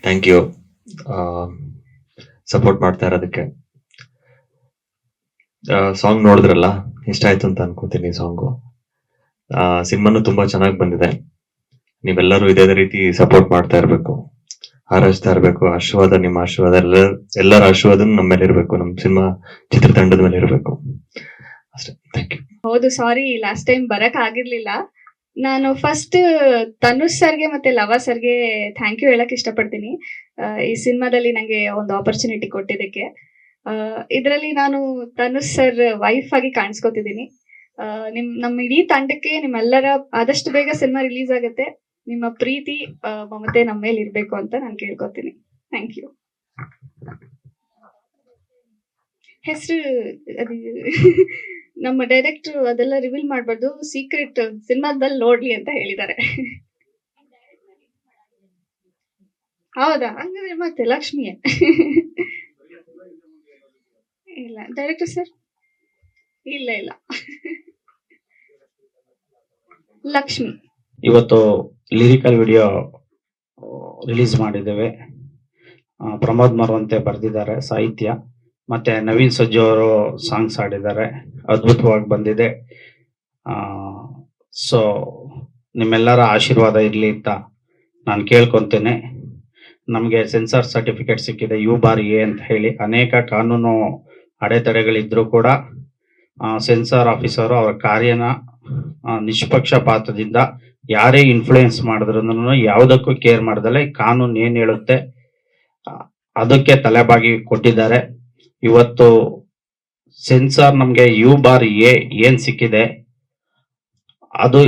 Thank you support ಮಾಡ್ತಾ ಇರೋದಕ್ಕೆ. Song ನೋಡಿದ್ರಲ್ಲ, ಇಷ್ಟ ಆಯ್ತು ಅಂತ ಅನ್ಕೋತೀನಿ. ಸಾಂಗು ಸಿನಿಮಾನು ತುಂಬಾ ಚೆನ್ನಾಗಿ ಬಂದಿದೆ. ನೀವೆಲ್ಲರೂ ಇದೇ ರೀತಿ ಸಪೋರ್ಟ್ ಮಾಡ್ತಾ ಇರ್ಬೇಕು, ಹಾರೈಸ್ತಾ ಇರ್ಬೇಕು. ಆಶೀರ್ವಾದ, ನಿಮ್ಮ ಆಶೀರ್ವಾದ, ಎಲ್ಲರ ಆಶೀರ್ವಾದ ನಮ್ಮ ಮೇಲೆ ಇರಬೇಕು, ನಮ್ಮ ಸಿನಿಮಾ ಚಿತ್ರತಂಡದ ಮೇಲೆ ಇರಬೇಕು ಅಷ್ಟೇ. Thank you. ಹೌದು, ಸಾರಿ ಲಾಸ್ಟ್ ಟೈಮ್ ಬರಕ್ ಆಗಿರ್ಲಿಲ್ಲ. ನಾನು ಫಸ್ಟ್ ತನುಷ್ ಸರ್ಗೆ ಮತ್ತೆ ಲವ ಸರ್ಗೆ ಥ್ಯಾಂಕ್ ಯು ಹೇಳಕ್ ಇಷ್ಟಪಡ್ತೀನಿ. ಈ ಸಿನಿಮಾದಲ್ಲಿ ನಂಗೆ ಒಂದು ಆಪರ್ಚುನಿಟಿ ಕೊಟ್ಟಿದ್ದಕ್ಕೆ. ಇದರಲ್ಲಿ ನಾನು ತನುಷ್ ಸರ್ ವೈಫ್ ಆಗಿ ಕಾಣಿಸ್ಕೊತಿದ್ದೀನಿ. ನಮ್ಮ ಇಡೀ ತಂಡಕ್ಕೆ ನಿಮ್ಮೆಲ್ಲರ ಆದಷ್ಟು ಬೇಗ ಸಿನಿಮಾ ರಿಲೀಸ್ ಆಗುತ್ತೆ. ನಿಮ್ಮ ಪ್ರೀತಿ ಮಮತೆ ನಮ್ಮ ಮೇಲೆ ಇರ್ಬೇಕು ಅಂತ ನಾನು ಕೇಳ್ಕೊತೀನಿ. Thank you. ಹೆಸರು ಅದು ನಮ್ಮ ಡೈರೆಕ್ಟರ್ ಅದೆಲ್ಲ ರಿವೀಲ್ ಮಾಡಬಾರ್ದು, ಸೀಕ್ರೆಟ್ ಸಿನಿಮಾದಲ್ಲಿ ನೋಡ್ಲಿ ಅಂತ ಹೇಳಿದ್ದಾರೆ. ಹೌದಾ? ಹಂಗಂದ್ರೆ ಮತ್ತೆ ಲಕ್ಷ್ಮಿಯೇ. ಇಲ್ಲ ಡೈರೆಕ್ಟರ್ ಸರ್, ಇಲ್ಲ ಇಲ್ಲ ಲಕ್ಷ್ಮಿ. ಇವತ್ತು ಲಿರಿಕಲ್ ವಿಡಿಯೋ ರಿಲೀಸ್ ಮಾಡಿದ್ದೇವೆ. ಪ್ರಮೋದ್ ಮರವಂತೆ ಬರೆದಿದ್ದಾರೆ ಸಾಹಿತ್ಯ, ಮತ್ತೆ ನವೀನ್ ಸಜ್ಜು ಅವರು ಸಾಂಗ್ಸ್ ಆಡಿದ್ದಾರೆ. ಅದ್ಭುತವಾಗಿ ಬಂದಿದೆ. ಸೊ ನಿಮ್ಮೆಲ್ಲರ ಆಶೀರ್ವಾದ ಇರಲಿ ಅಂತ ನಾನು ಕೇಳ್ಕೊತೇನೆ. ನಮಗೆ ಸೆನ್ಸಾರ್ ಸರ್ಟಿಫಿಕೇಟ್ ಸಿಕ್ಕಿದೆ U/A ಅಂತ ಹೇಳಿ. ಅನೇಕ ಕಾನೂನು ಅಡೆತಡೆಗಳಿದ್ರೂ ಕೂಡ ಸೆನ್ಸಾರ್ ಆಫೀಸರು ಅವರ ಕಾರ್ಯನ ನಿಷ್ಪಕ್ಷಪಾತದಿಂದ ಯಾರೇ ಇನ್ಫ್ಲೂಯೆನ್ಸ್ ಮಾಡಿದ್ರು ಯಾವುದಕ್ಕೂ ಕೇರ್ ಮಾಡ್ದಲೆ ಕಾನೂನು ಏನು ಹೇಳುತ್ತೆ ಅದಕ್ಕೆ ತಲೆಬಾಗಿ ಕೊಟ್ಟಿದ್ದಾರೆ. ಇವತ್ತು ಸೆನ್ಸಾರ್ ನಮಗೆ U/A ಏನ್ ಸಿಕ್ಕಿದೆ ಅದು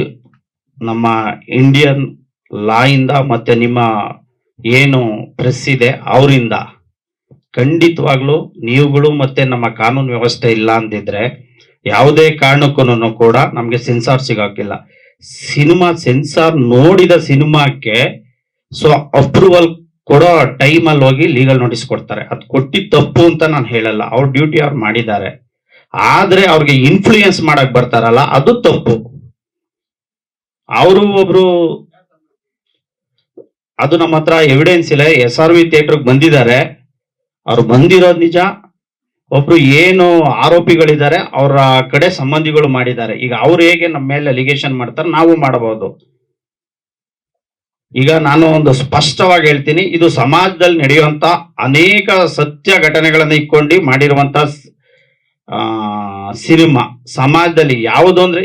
ನಮ್ಮ ಇಂಡಿಯನ್ ಲಾ ಇಂದ ಮತ್ತೆ ನಿಮ್ಮ ಏನು ಪ್ರೆಸ್ ಇದೆ ಅವರಿಂದ. ಖಂಡಿತವಾಗ್ಲೂ ನೀವುಗಳು ಮತ್ತೆ ನಮ್ಮ ಕಾನೂನು ವ್ಯವಸ್ಥೆ ಇಲ್ಲ ಅಂದಿದ್ರೆ ಯಾವುದೇ ಕಾರಣಕ್ಕೂ ಕೂಡ ನಮ್ಗೆ ಸೆನ್ಸಾರ್ ಸಿಗಾಕಿಲ್ಲ. ಸಿನಿಮಾ ಸೆನ್ಸಾರ್ ನೋಡಿದ ಸಿನಿಮಾಕ್ಕೆ ಸೊ ಅಪ್ರೂವಲ್ ಕೊಡೋ ಟೈಮಲ್ಲಿ ಹೋಗಿ ಲೀಗಲ್ ನೋಟಿಸ್ ಕೊಡ್ತಾರೆ. ಅದು ಕೊಟ್ಟಿದ್ದು ತಪ್ಪು ಅಂತ ನಾನು ಹೇಳಲ್ಲ, ಅವ್ರ ಡ್ಯೂಟಿ ಅವ್ರು ಮಾಡಿದ್ದಾರೆ. ಆದ್ರೆ ಅವ್ರಿಗೆ ಇನ್ಫ್ಲೂಯೆನ್ಸ್ ಮಾಡಕ್ ಬರ್ತಾರಲ್ಲ ಅದು ತಪ್ಪು. ಅವರು ಒಬ್ರು, ಅದು ನಮ್ಮ ಹತ್ರ ಎವಿಡೆನ್ಸ್ ಇಲ್ಲ. SRV ಥಿಯೇಟರ್ಗೆ ಬಂದಿದ್ದಾರೆ, ಅವ್ರು ಬಂದಿರೋದು ನಿಜ. ಒಬ್ರು ಏನು ಆರೋಪಿಗಳಿದ್ದಾರೆ ಅವರ ಕಡೆ ಸಂಬಂಧಿಗಳು ಮಾಡಿದ್ದಾರೆ. ಈಗ ಅವ್ರು ಹೇಗೆ ನಮ್ಮ ಮೇಲೆ ಅಲಿಗೇಷನ್ ಮಾಡ್ತಾರೆ ನಾವು ಮಾಡಬಹುದು. ಈಗ ನಾನು ಒಂದು ಸ್ಪಷ್ಟವಾಗಿ ಹೇಳ್ತೀನಿ, ಇದು ಸಮಾಜದಲ್ಲಿ ನಡೆಯುವಂತ ಅನೇಕ ಸತ್ಯ ಘಟನೆಗಳನ್ನ ಇಟ್ಕೊಂಡು ಮಾಡಿರುವಂತ ಸಿನಿಮಾ. ಸಮಾಜದಲ್ಲಿ ಯಾವುದು ಅಂದ್ರೆ